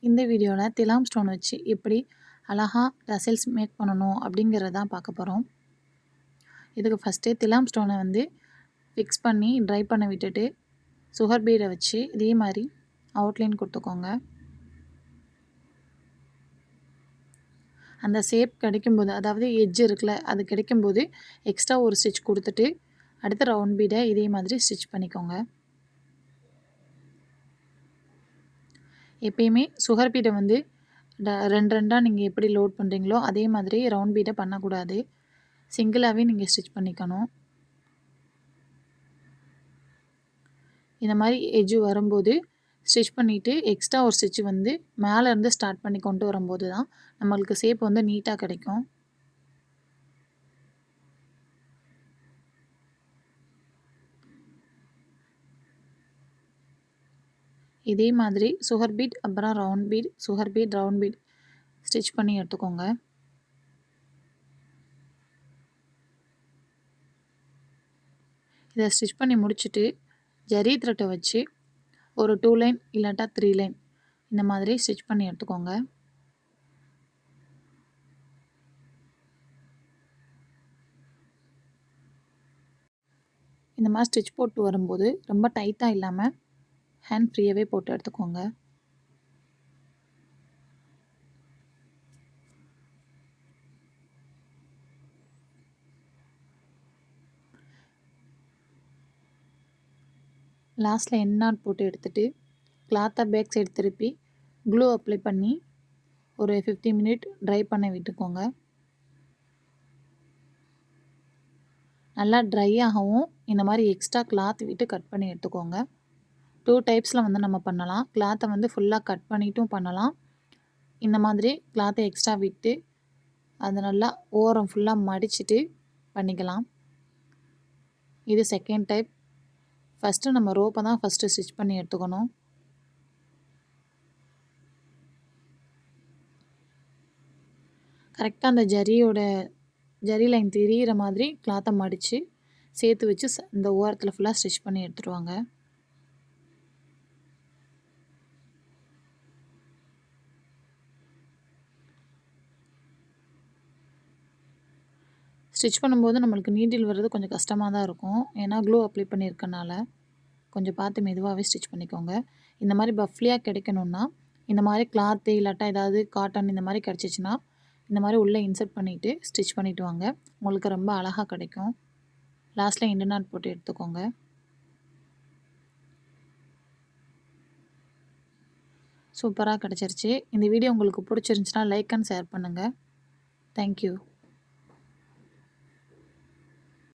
இந்த வீடியோவில் திலாம் ஸ்டோன் வச்சு எப்படி அழகாக டசல்ஸ் மேக் பண்ணணும் அப்படிங்கிறத தான் பார்க்க போகிறோம். இதுக்கு ஃபஸ்ட்டு திலாம் ஸ்டோனை ஃபிக்ஸ் பண்ணி ட்ரை பண்ண விட்டுட்டு சுகர் பீடை வச்சு இதே மாதிரி அவுட்லைன் கொடுத்துக்கோங்க. அந்த ஷேப் கிடைக்கும்போது, அதாவது எட்ஜ் இருக்குல்ல, அது கிடைக்கும்போது எக்ஸ்ட்ரா ஒரு ஸ்டிச் கொடுத்துட்டு அடுத்த ரவுண்ட் பீடை இதே மாதிரி ஸ்டிச் பண்ணிக்கோங்க. எப்பயுமே சுகர் பீடை ரெண்டு ரெண்டாக நீங்கள் எப்படி லோட் பண்ணுறீங்களோ அதே மாதிரி ரவுண்ட் பீடை பண்ணக்கூடாது. சிங்கிளாகவே நீங்கள் ஸ்டிச் பண்ணிக்கணும். இந்த மாதிரி எட்ஜு வரும்போது ஸ்டிச் பண்ணிவிட்டு எக்ஸ்ட்ரா ஒரு ஸ்டிச் மேலேருந்து ஸ்டார்ட் பண்ணி கொண்டு வரும்போது தான் நம்மளுக்கு ஷேப் நீட்டாக கிடைக்கும். இதே மாதிரி சுகர் பீட் அப்புறம் round beat, sugar beat, round beat stitch பண்ணி எடுத்துக்கோங்க. இதை ஸ்டிச் பண்ணி முடிச்சுட்டு ஜரி த்ரெட்டை வச்சு ஒரு 2 லைன் இல்லாட்டா 3 லைன் இந்த மாதிரி ஸ்டிச் பண்ணி எடுத்துக்கோங்க. இந்த மாதிரி ஸ்டிச் போட்டு வரும்போது ரொம்ப டைட்டாக இல்லாமல் ஹேண்ட் ஃப்ரீயாகவே போட்டு எடுத்துக்கோங்க. லாஸ்ட்டில் எண்ட் நாட் போட்டு எடுத்துகிட்டு கிளாத்தை பேக் சைடு திருப்பி க்ளூ அப்ளை பண்ணி ஒரு 15 மினிட் ட்ரை பண்ண விட்டுக்கோங்க. நல்லா ட்ரை ஆகவும் இந்த மாதிரி எக்ஸ்ட்ரா கிளாத் விட்டு கட் பண்ணி எடுத்துக்கோங்க. 2 டைப்ஸில் நம்ம பண்ணலாம். கிளாத்தை ஃபுல்லாக கட் பண்ணிட்டும் பண்ணலாம். இந்த மாதிரி கிளாத்தை எக்ஸ்ட்ரா விட்டு அதை நல்லா ஓரம் ஃபுல்லாக மடிச்சுட்டு பண்ணிக்கலாம். இது செகண்ட் டைப். ஃபஸ்ட்டு நம்ம ரோப்பை தான் ஃபஸ்ட்டு ஸ்டிச் பண்ணி எடுத்துக்கணும். கரெக்டாக அந்த ஜரி லைன் தெரிகிற மாதிரி கிளாத்தை மடித்து சேர்த்து வச்சு இந்த ஓரத்தில் ஃபுல்லாக ஸ்டிச் பண்ணி எடுத்துருவாங்க. ஸ்டிச் பண்ணும்போது நம்மளுக்கு நீடில் வர்றது கொஞ்சம் கஷ்டமாக தான் இருக்கும். ஏன்னா க்ளூ அப்ளை பண்ணியிருக்கனால கொஞ்சம் பார்த்து மெதுவாகவே ஸ்டிச் பண்ணிக்கோங்க. இந்த மாதிரி பஃப்லியாக கிடைக்கணுன்னா இந்த மாதிரி கிளாத்து இல்லாட்டா ஏதாவது காட்டன் இந்த மாதிரி கிடச்சிச்சின்னா இந்த மாதிரி உள்ளே இன்சர்ட் பண்ணிவிட்டு ஸ்டிச் பண்ணிவிட்டு வாங்க. உங்களுக்கு ரொம்ப அழகாக கிடைக்கும். லாஸ்ட்டில் எண்டு நாட் போட்டு எடுத்துக்கோங்க. சூப்பராக கிடச்சிருச்சு. இந்த வீடியோ உங்களுக்கு பிடிச்சிருந்துச்சுன்னா லைக் அண்ட் ஷேர் பண்ணுங்கள். தேங்க்யூ.